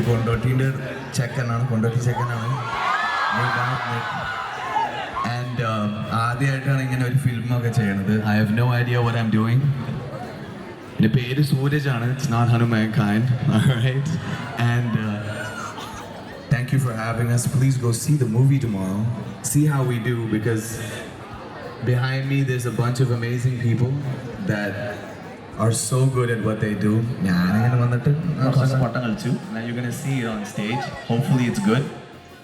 ഇത് കൊണ്ടോട്ടീൻ്റെ ചെക്കനാണ്, കൊണ്ടോട്ടി ചെക്കനാണ്. ആൻഡ് ആദ്യമായിട്ടാണ് ഇങ്ങനെ ഒരു ഫിലിമൊക്കെ ചെയ്യണത്. I have no idea what I am doing. എൻ്റെ പേര് സൂരജാണ്. It's not Hanuman Khan. Alright. And thank you for having us. Please go see the movie tomorrow. See how we do, because behind me there's a bunch of amazing people that are so good at what they do. ഞാനിങ്ങനെ വന്നിട്ട് പട്ടം കളിച്ചു. Now you're gonna see it on stage. Hopefully it's good.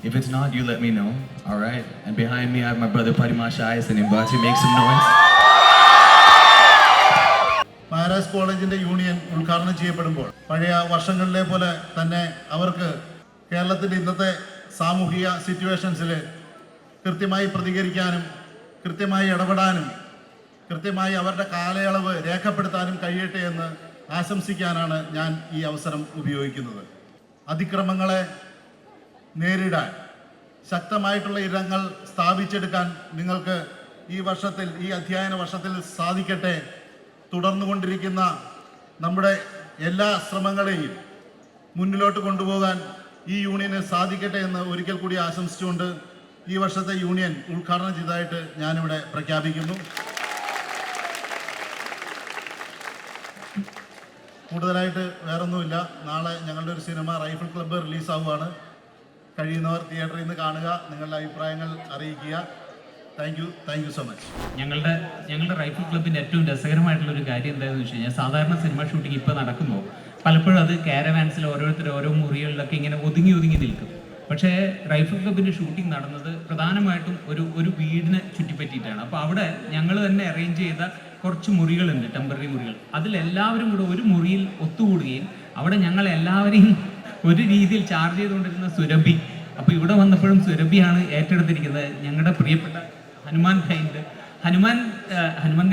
If it's not, you let me know. All right. And behind me I have my brother Parimasha Ayas and Imbasi. Make some noise. Maharaj കോളേജിൻ്റെ union ഉദ്ഘാടനം ചെയ്യപ്പെടുമ്പോൾ പഴയ വർഷങ്ങളിലെ പോലെ തന്നെ അവർക്ക് കേരളത്തിൻ്റെ ഇന്നത്തെ സാമൂഹിക സിറ്റുവേഷൻസിൽ കൃത്യമായി പ്രതികരിക്കാനും കൃത്യമായി ഇടപെടാനും കൃത്യമായി അവരുടെ കാലയളവ് രേഖപ്പെടുത്താനും കഴിയട്ടെ എന്ന് ആശംസിക്കാനാണ് ഞാൻ ഈ അവസരം ഉപയോഗിക്കുന്നത്. അതിക്രമങ്ങളെ നേരിടാൻ ശക്തമായിട്ടുള്ള ഇടങ്ങൾ സ്ഥാപിച്ചെടുക്കാൻ നിങ്ങൾക്ക് ഈ വർഷത്തിൽ, ഈ അധ്യയന വർഷത്തിൽ സാധിക്കട്ടെ. തുടർന്നുകൊണ്ടിരിക്കുന്ന നമ്മുടെ എല്ലാ ശ്രമങ്ങളെയും മുന്നിലോട്ട് കൊണ്ടുപോകാൻ ഈ യൂണിയന് സാധിക്കട്ടെ എന്ന് ഒരിക്കൽ കൂടി ആശംസിച്ചുകൊണ്ട് ഈ വർഷത്തെ യൂണിയൻ ഉദ്ഘാടനം ചെയ്തതായിട്ട് ഞാനിവിടെ പ്രഖ്യാപിക്കുന്നു. കൂടുതലായിട്ട് വേറൊന്നുമില്ല. നാളെ ഞങ്ങളുടെ ഒരു സിനിമ റൈഫിൾ ക്ലബ്ബ് റിലീസാവുകയാണ്. കഴിയുന്നവർ തിയേറ്ററിൽ നിന്ന് കാണുക, നിങ്ങളുടെ അഭിപ്രായങ്ങൾ അറിയിക്കുക. Thank you so much. ഞങ്ങളുടെ റൈഫിൾ ക്ലബിൻ്റെ ഏറ്റവും രസകരമായിട്ടുള്ളൊരു കാര്യം എന്താണെന്ന് വെച്ച് കഴിഞ്ഞാൽ, സാധാരണ സിനിമ ഷൂട്ടിംഗ് ഇപ്പോൾ നടക്കുമ്പോൾ പലപ്പോഴും അത് കാരവാൻസിൽ ഓരോരുത്തർ ഓരോ മുറികളിലൊക്കെ ഇങ്ങനെ ഒതുങ്ങി നിൽക്കും. പക്ഷേ റൈഫിൾ ക്ലബിൻ്റെ ഷൂട്ടിംഗ് നടന്നത് പ്രധാനമായിട്ടും ഒരു വീടിനെ ചുറ്റിപ്പറ്റിയിട്ടാണ്. അപ്പോൾ അവിടെ ഞങ്ങൾ തന്നെ അറേഞ്ച് ചെയ്ത കുറച്ച് മുറികളുണ്ട്, ടെമ്പററി മുറികൾ. അതിലെല്ലാവരും കൂടെ ഒരു മുറിയിൽ ഒത്തുകൂടുകയും അവിടെ ഞങ്ങൾ എല്ലാവരെയും ഒരു രീതിയിൽ ചാർജ് ചെയ്തുകൊണ്ടിരുന്ന സുരഭി, അപ്പോൾ ഇവിടെ വന്നപ്പോഴും സുരഭിയാണ് ഏറ്റെടുത്തിരിക്കുന്നത്. ഞങ്ങളുടെ പ്രിയപ്പെട്ട ഹനുമാൻ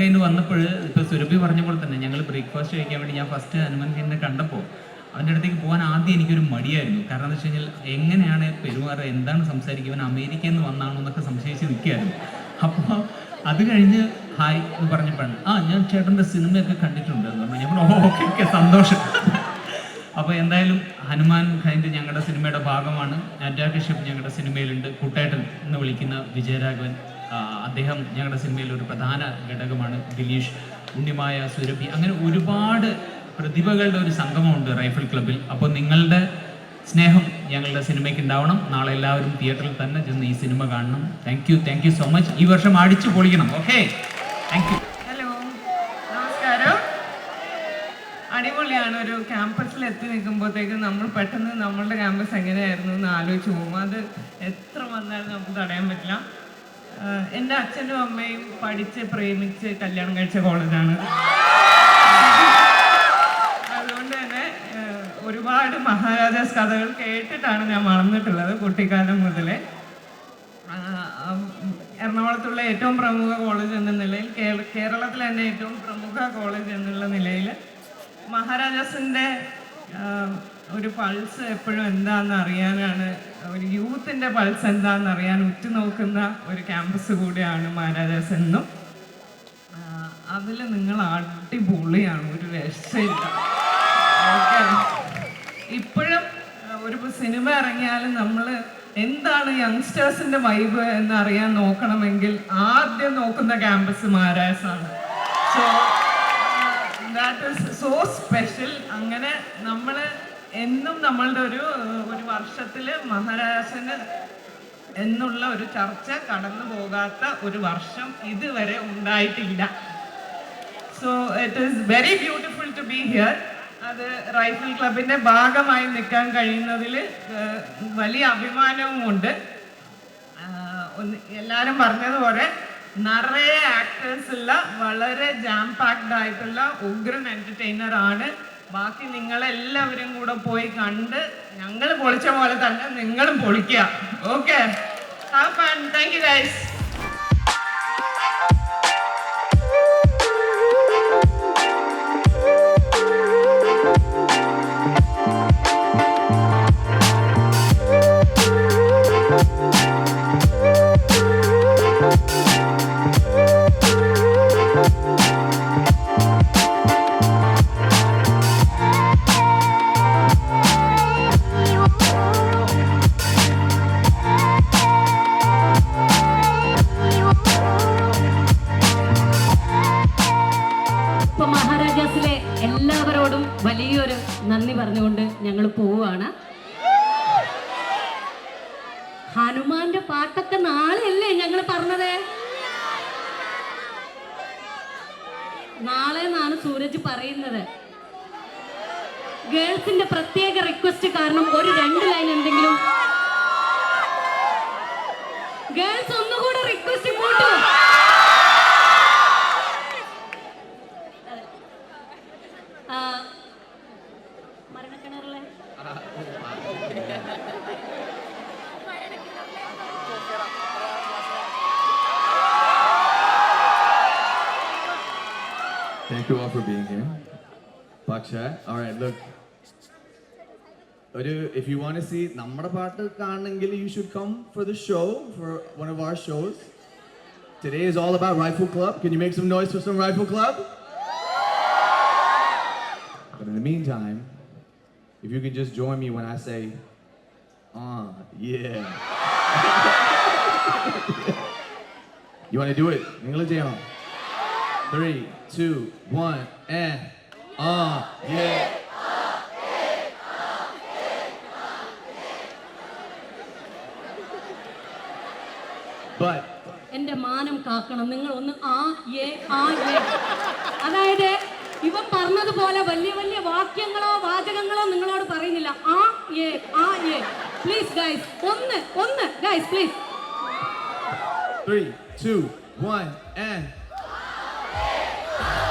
ഖൈൻഡ് വന്നപ്പോൾ ഇപ്പോൾ സുരഭി പറഞ്ഞ പോലെ തന്നെ ഞങ്ങൾ ബ്രേക്ക്ഫാസ്റ്റ് കഴിക്കാൻ വേണ്ടി ഞാൻ ഫസ്റ്റ് ഹനുമാൻ ഖൈൻഡിനെ കണ്ടപ്പോൾ അവൻ്റെ അടുത്തേക്ക് പോകാൻ ആദ്യം എനിക്കൊരു മടിയായിരുന്നു. കാരണം എന്ന് വെച്ച് കഴിഞ്ഞാൽ എങ്ങനെയാണ് പെരുമാറുക, എന്താണ് സംസാരിക്കുക, ഇവൻ അമേരിക്കയിൽ നിന്ന് വന്നാണോ എന്നൊക്കെ സംശയിച്ച് നിൽക്കുകയായിരുന്നു. അപ്പോൾ അത് കഴിഞ്ഞ് ഹായ് എന്ന് പറഞ്ഞപ്പോഴാണ് ഞാൻ ചേട്ടൻ്റെ സിനിമയൊക്കെ കണ്ടിട്ടുണ്ട് എന്ന് പറഞ്ഞു. ഞാൻ ഓക്കെ സന്തോഷം. അപ്പോൾ എന്തായാലും ഹനുമാൻ ഖൈൻഡ് ഞങ്ങളുടെ സിനിമയുടെ ഭാഗമാണ്. അറ്റാക്കഷിപ്പ് ഞങ്ങളുടെ സിനിമയിലുണ്ട്. കുട്ടേട്ടൻ എന്ന് വിളിക്കുന്ന വിജയരാഘവൻ, അദ്ദേഹം ഞങ്ങളുടെ സിനിമയിൽ ഒരു പ്രധാന ഘടകമാണ്. ദിലീഷ്, ഉണ്ണിമായ, സുരഭി, അങ്ങനെ ഒരുപാട് പ്രതിഭകളുടെ ഒരു സംഗമമുണ്ട് റൈഫിൾ ക്ലബിൽ. അപ്പോൾ നിങ്ങളുടെ സ്നേഹം ഞങ്ങളുടെ സിനിമയ്ക്ക് ഉണ്ടാവണം. നാളെ എല്ലാവരും തിയേറ്ററിൽ തന്നെ ചെന്ന് ഈ സിനിമ കാണണം. Thank you so much. ഈ വർഷം അടിച്ചു പൊളിക്കണം. Okay, thank you. ഹലോ, നമസ്കാരം. അടിപൊളിയാണ്. ഒരു ക്യാമ്പസിൽ എത്തി നിൽക്കുമ്പോഴത്തേക്കും നമ്മൾ പെട്ടെന്ന് നമ്മളുടെ ക്യാമ്പസ് എങ്ങനെയായിരുന്നു എന്ന് ആലോചിച്ച് പോകും. അത് എത്ര വന്നാലും നമുക്ക് തടയാൻ പറ്റില്ല. എൻ്റെ അച്ഛനും അമ്മയും പഠിച്ച് പ്രേമിച്ച് കല്യാണം കഴിച്ച കോളേജാണ്. അതുകൊണ്ട് തന്നെ ഒരുപാട് മഹാരാജാസ് കഥകൾ കേട്ടിട്ടാണ് ഞാൻ വളർന്നിട്ടുള്ളത് കുട്ടിക്കാലം മുതലേ. എറണാകുളത്തുള്ള ഏറ്റവും പ്രമുഖ കോളേജ് എന്ന നിലയിൽ, കേരളത്തിലെ തന്നെ ഏറ്റവും പ്രമുഖ കോളേജ് എന്നുള്ള നിലയിൽ മഹാരാജാസിൻ്റെ ഒരു പൾസ് എപ്പോഴും എന്താണെന്ന് അറിയാനാണ്, ഒരു യൂത്തിൻ്റെ പൾസ് എന്താണെന്ന് അറിയാൻ ഉറ്റുനോക്കുന്ന ഒരു ക്യാമ്പസ് കൂടിയാണ് മഹാരാജാസ് എന്നും. അതിൽ നിങ്ങൾ അടിപൊളിയാണ്, ഒരു രക്ഷയില്ല. ഓക്കെ, ഇപ്പോഴും ഒരു സിനിമ ഇറങ്ങിയാലും നമ്മൾ എന്താണ് യങ്സ്റ്റേഴ്സിൻ്റെ വൈബ് എന്നറിയാൻ നോക്കണമെങ്കിൽ ആദ്യം നോക്കുന്ന ക്യാമ്പസ് മഹാരാജാസാണ്. So that is so special. അങ്ങനെ നമ്മൾ എന്നും നമ്മളുടെ ഒരു വർഷത്തിൽ മഹാരാജാസിന് എന്നുള്ള ഒരു ചർച്ച കടന്നു പോകാത്ത ഒരു വർഷം ഇതുവരെ ഉണ്ടായിട്ടില്ല. So it is very beautiful to be here. അത് റൈഫിൾ ക്ലബിൻ്റെ ഭാഗമായി നിൽക്കാൻ കഴിയുന്നതിൽ വലിയ അഭിമാനവുമുണ്ട്. എല്ലാവരും പറഞ്ഞതുപോലെ നിറയെ ആക്ടേഴ്സ് ഉള്ള വളരെ ജാം പാക്ഡ് ആയിട്ടുള്ള ഉഗ്രൻ എൻ്റർടൈനർ ആണ്. ബാക്കി നിങ്ങളെല്ലാവരും കൂടെ പോയി കണ്ട് ഞങ്ങൾ പൊളിച്ച പോലെ തന്നെ നിങ്ങളും പൊളിക്കുക. Okay, have fun. Thank you guys. ഹനുമാന്റെ പാട്ടൊക്കെ നാളെയല്ലേ ഞങ്ങൾ പറഞ്ഞത്? നാളെ എന്നാണ് സൂരജ് പറയുന്നത്. ഗേൾസിന്റെ പ്രത്യേക റിക്വസ്റ്റ് കാരണം ഒരു 2 ലൈൻ എന്തെങ്കിലും ഗേൾസ് ഒന്നുകൂടെ റിക്വസ്റ്റ് കൂട്ടു. മരണക്കിണറിലെ Thank you all for being here. Paksha. All right, look. If you want to see Namada Paata Kanangil, you should come for the show, for one of our shows. Today is all about Rifle Club. Can you make some noise for some Rifle Club? But in the meantime, if you can just join me when I say, yeah. You want to do it? 3, 2, 1, and yeah. But എന്റെ മാനം കാക്കണം. നിങ്ങൾ ഒന്ന് അതായത് ഇവൻ പറഞ്ഞതുപോലെ വലിയ വലിയ വാക്യങ്ങളോ വാചകങ്ങളോ നിങ്ങളോട് പറയുന്നില്ല. പ്ലീസ് ഗൈസ്, ഒന്ന് ഗൈസ് പ്ലീസ്. 3, 2, 1, and